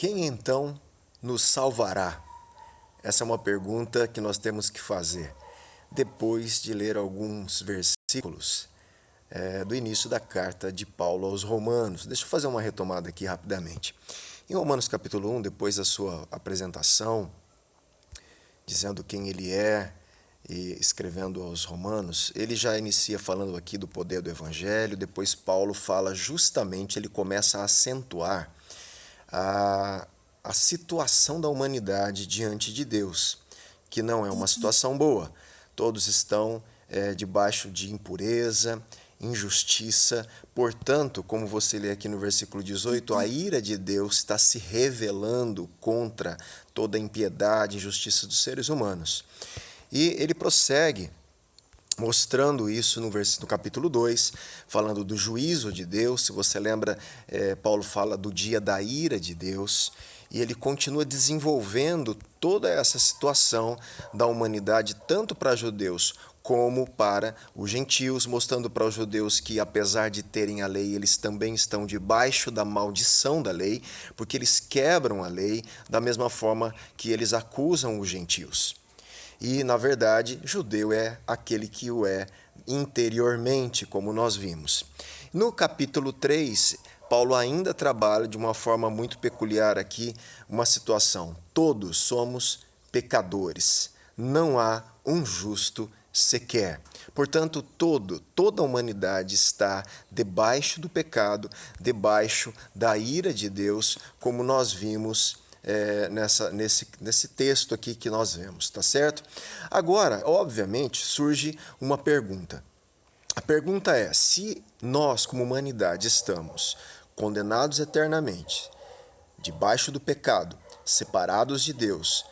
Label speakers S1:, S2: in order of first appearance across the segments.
S1: Quem então nos salvará? Essa é uma pergunta que nós temos que fazer depois de ler alguns versículos do início da carta de Paulo aos Romanos. Deixa eu fazer uma retomada aqui rapidamente. Em Romanos capítulo 1, depois da sua apresentação, dizendo quem ele é e escrevendo aos Romanos, ele já inicia falando aqui do poder do Evangelho. Depois Paulo fala justamente, ele começa a acentuar a situação da humanidade diante de Deus, que não é uma situação boa. Todos estão debaixo de impureza, injustiça. Portanto, como você lê aqui no versículo 18, a ira de Deus está se revelando contra toda a impiedade e injustiça dos seres humanos. E ele prossegue mostrando isso no capítulo 2, falando do juízo de Deus. Se você lembra, Paulo fala do dia da ira de Deus, e ele continua desenvolvendo toda essa situação da humanidade, tanto para judeus como para os gentios, mostrando para os judeus que, apesar de terem a lei, eles também estão debaixo da maldição da lei, porque eles quebram a lei da mesma forma que eles acusam os gentios. E, na verdade, judeu é aquele que o é interiormente, como nós vimos. No capítulo 3, Paulo ainda trabalha de uma forma muito peculiar aqui uma situação. Todos somos pecadores, não há um justo sequer. Portanto, toda a humanidade está debaixo do pecado, debaixo da ira de Deus, como nós vimos nesse texto aqui que nós vemos, tá certo? Agora, obviamente, surge uma pergunta. A pergunta é: se nós, como humanidade, estamos condenados eternamente, debaixo do pecado, separados de Deus,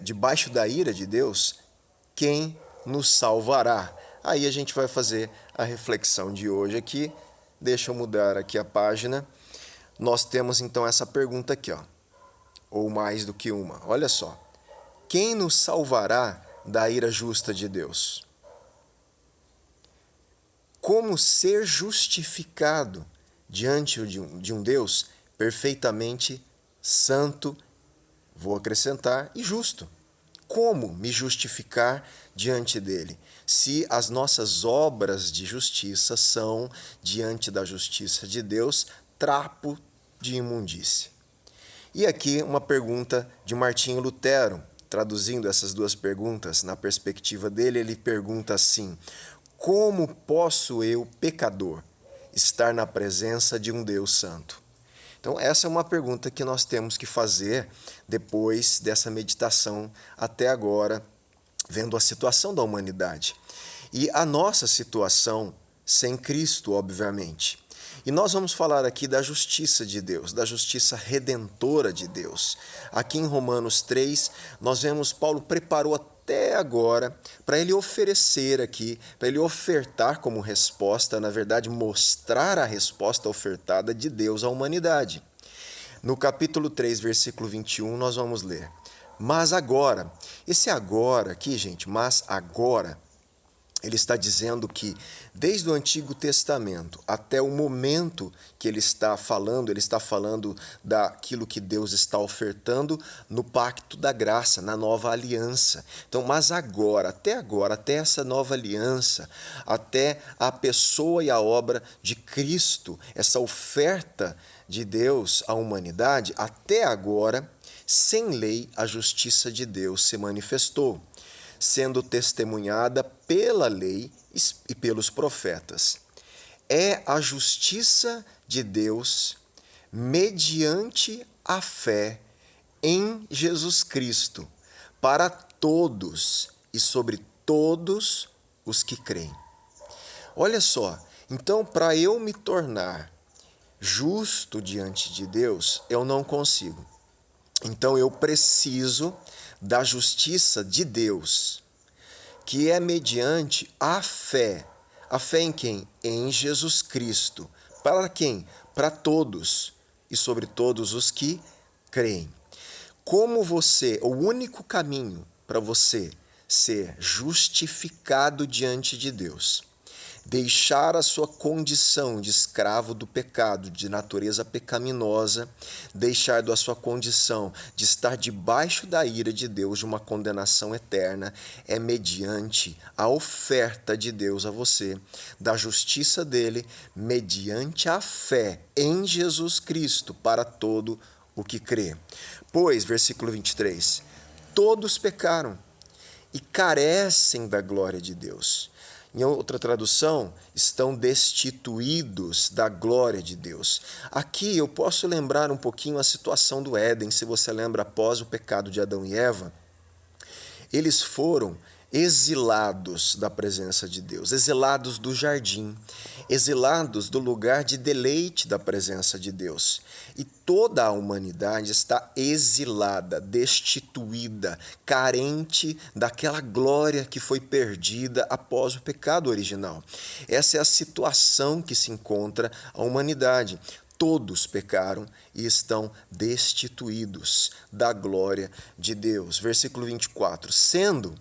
S1: debaixo da ira de Deus, quem nos salvará? Aí a gente vai fazer a reflexão de hoje aqui. Deixa eu mudar aqui a página. Nós temos então essa pergunta aqui, ou mais do que uma. Olha só. Quem nos salvará da ira justa de Deus? Como ser justificado diante de um Deus perfeitamente santo, vou acrescentar, e justo? Como me justificar diante dele, se as nossas obras de justiça são, diante da justiça de Deus, trapo de imundície? E aqui uma pergunta de Martinho Lutero, traduzindo essas duas perguntas na perspectiva dele, ele pergunta assim: como posso eu, pecador, estar na presença de um Deus santo? Então essa é uma pergunta que nós temos que fazer depois dessa meditação até agora, vendo a situação da humanidade. E a nossa situação sem Cristo, obviamente. E nós vamos falar aqui da justiça de Deus, da justiça redentora de Deus. Aqui em Romanos 3, nós vemos Paulo preparou até agora para ele oferecer aqui, para ele ofertar como resposta, na verdade, mostrar a resposta ofertada de Deus à humanidade. No capítulo 3, versículo 21, nós vamos ler: mas agora, esse agora aqui, gente, mas agora, ele está dizendo que desde o Antigo Testamento até o momento que ele está falando daquilo que Deus está ofertando no pacto da graça, na nova aliança. Então, mas agora, até essa nova aliança, até a pessoa e a obra de Cristo, essa oferta de Deus à humanidade, até agora, sem lei, a justiça de Deus se manifestou, sendo testemunhada pela lei e pelos profetas. É a justiça de Deus mediante a fé em Jesus Cristo, para todos e sobre todos os que creem. Olha só, então para eu me tornar justo diante de Deus, eu não consigo. Então eu preciso da justiça de Deus, que é mediante a fé. A fé em quem? Em Jesus Cristo. Para quem? Para todos e sobre todos os que creem. Como o único caminho para você ser justificado diante de Deus, deixar a sua condição de escravo do pecado, de natureza pecaminosa, deixar a sua condição de estar debaixo da ira de Deus, de uma condenação eterna, é mediante a oferta de Deus a você, da justiça dele, mediante a fé em Jesus Cristo, para todo o que crê. Pois, versículo 23, todos pecaram e carecem da glória de Deus. Em outra tradução, estão destituídos da glória de Deus. Aqui eu posso lembrar um pouquinho a situação do Éden, se você lembra, após o pecado de Adão e Eva, eles foram exilados da presença de Deus, exilados do jardim, exilados do lugar de deleite da presença de Deus. E toda a humanidade está exilada, destituída, carente daquela glória que foi perdida após o pecado original. Essa é a situação que se encontra a humanidade. Todos pecaram e estão destituídos da glória de Deus. Versículo 24. Sendo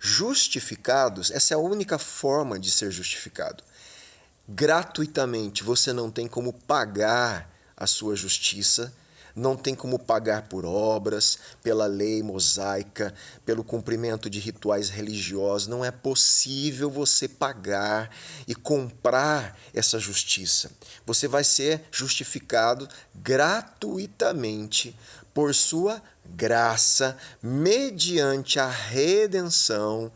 S1: justificados, essa é a única forma de ser justificado. Gratuitamente, você não tem como pagar a sua justiça, não tem como pagar por obras, pela lei mosaica, pelo cumprimento de rituais religiosos. Não é possível você pagar e comprar essa justiça. Você vai ser justificado gratuitamente por sua graça, mediante a redenção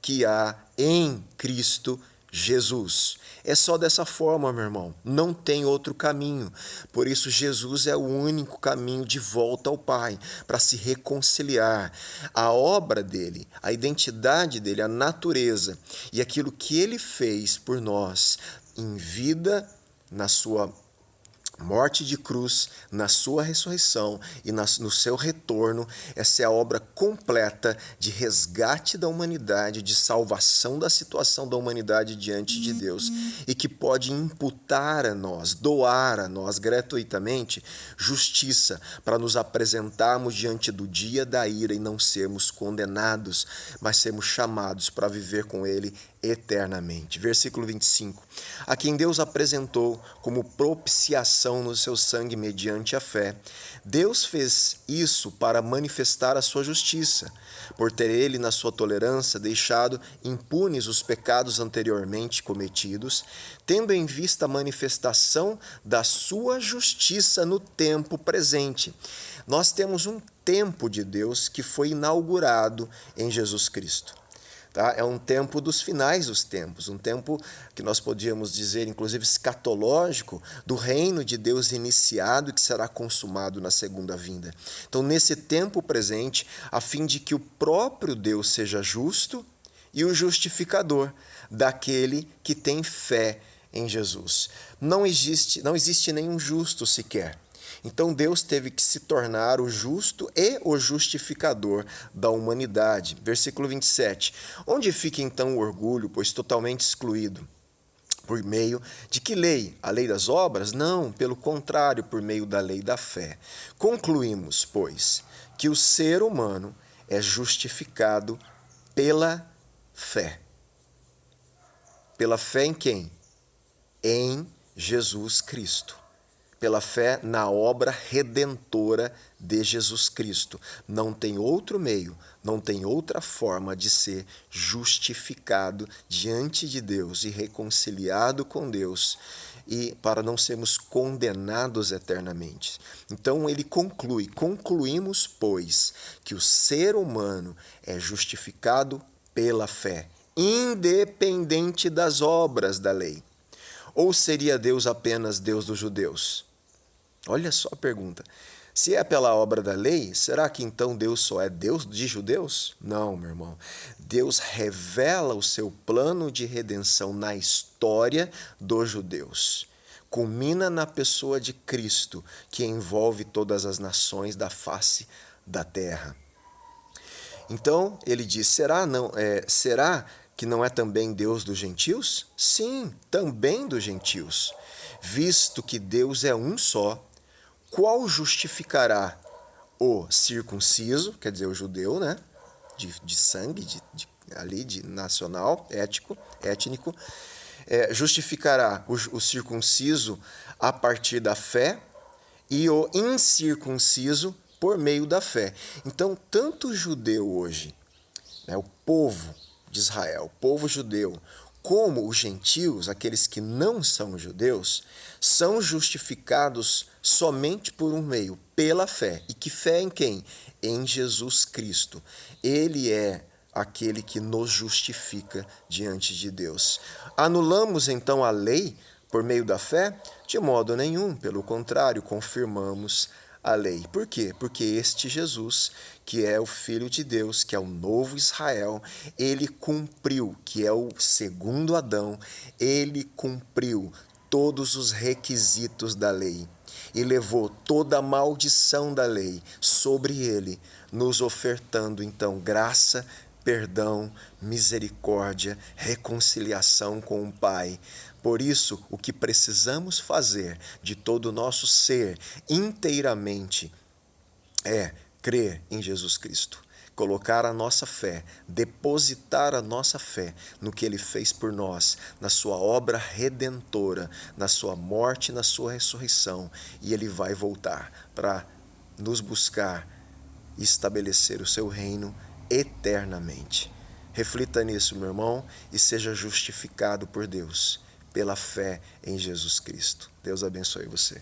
S1: que há em Cristo Jesus. É só dessa forma, meu irmão. Não tem outro caminho. Por isso, Jesus é o único caminho de volta ao Pai, para se reconciliar. A obra dele, a identidade dele, a natureza e aquilo que ele fez por nós em vida, na sua morte de cruz, na sua ressurreição e no seu retorno, essa é a obra completa de resgate da humanidade, de salvação da situação da humanidade diante de Deus, e que pode imputar a nós, doar a nós gratuitamente justiça, para nos apresentarmos diante do dia da ira e não sermos condenados, mas sermos chamados para viver com ele eternamente. Versículo 25. A quem Deus apresentou como propiciação no seu sangue mediante a fé. Deus fez isso para manifestar a sua justiça, por ter ele, na sua tolerância, deixado impunes os pecados anteriormente cometidos, tendo em vista a manifestação da sua justiça no tempo presente. Nós temos um tempo de Deus que foi inaugurado em Jesus Cristo. Tá? É um tempo dos finais dos tempos, um tempo que nós podíamos dizer, inclusive, escatológico, do reino de Deus iniciado e que será consumado na segunda vinda. Então, nesse tempo presente, a fim de que o próprio Deus seja justo e o justificador daquele que tem fé em Jesus. Não existe nenhum justo sequer. Então Deus teve que se tornar o justo e o justificador da humanidade. Versículo 27. Onde fica então o orgulho, pois totalmente excluído? Por meio de que lei? A lei das obras? Não, pelo contrário, por meio da lei da fé. Concluímos, pois, que o ser humano é justificado pela fé. Pela fé em quem? Em Jesus Cristo. Pela fé na obra redentora de Jesus Cristo. Não tem outro meio, não tem outra forma de ser justificado diante de Deus e reconciliado com Deus, e para não sermos condenados eternamente. Então ele concluímos, pois, que o ser humano é justificado pela fé, independente das obras da lei. Ou seria Deus apenas Deus dos judeus? Olha só a pergunta. Se é pela obra da lei, será que então Deus só é Deus de judeus? Não, meu irmão. Deus revela o seu plano de redenção na história dos judeus. Culmina na pessoa de Cristo, que envolve todas as nações da face da terra. Então, ele diz, será que não é também Deus dos gentios? Sim, também dos gentios. Visto que Deus é um só, qual justificará o circunciso, quer dizer, o judeu, né? De sangue, ali de nacional, étnico, justificará o circunciso a partir da fé e o incircunciso por meio da fé. Então, tanto o judeu hoje, né, o povo de Israel, o povo judeu, como os gentios, aqueles que não são judeus, são justificados somente por um meio, pela fé. E que fé em quem? Em Jesus Cristo. Ele é aquele que nos justifica diante de Deus. Anulamos então a lei por meio da fé? De modo nenhum, pelo contrário, confirmamos a lei. Por quê? Porque este Jesus, que é o Filho de Deus, que é o novo Israel, ele cumpriu, que é o segundo Adão, ele cumpriu todos os requisitos da lei e levou toda a maldição da lei sobre ele, nos ofertando então graça, perdão, misericórdia, reconciliação com o Pai. Por isso, o que precisamos fazer de todo o nosso ser inteiramente é crer em Jesus Cristo, colocar a nossa fé, depositar a nossa fé no que Ele fez por nós, na sua obra redentora, na sua morte e na sua ressurreição, e Ele vai voltar para nos buscar e estabelecer o seu reino eternamente. Reflita nisso, meu irmão, e seja justificado por Deus, pela fé em Jesus Cristo. Deus abençoe você.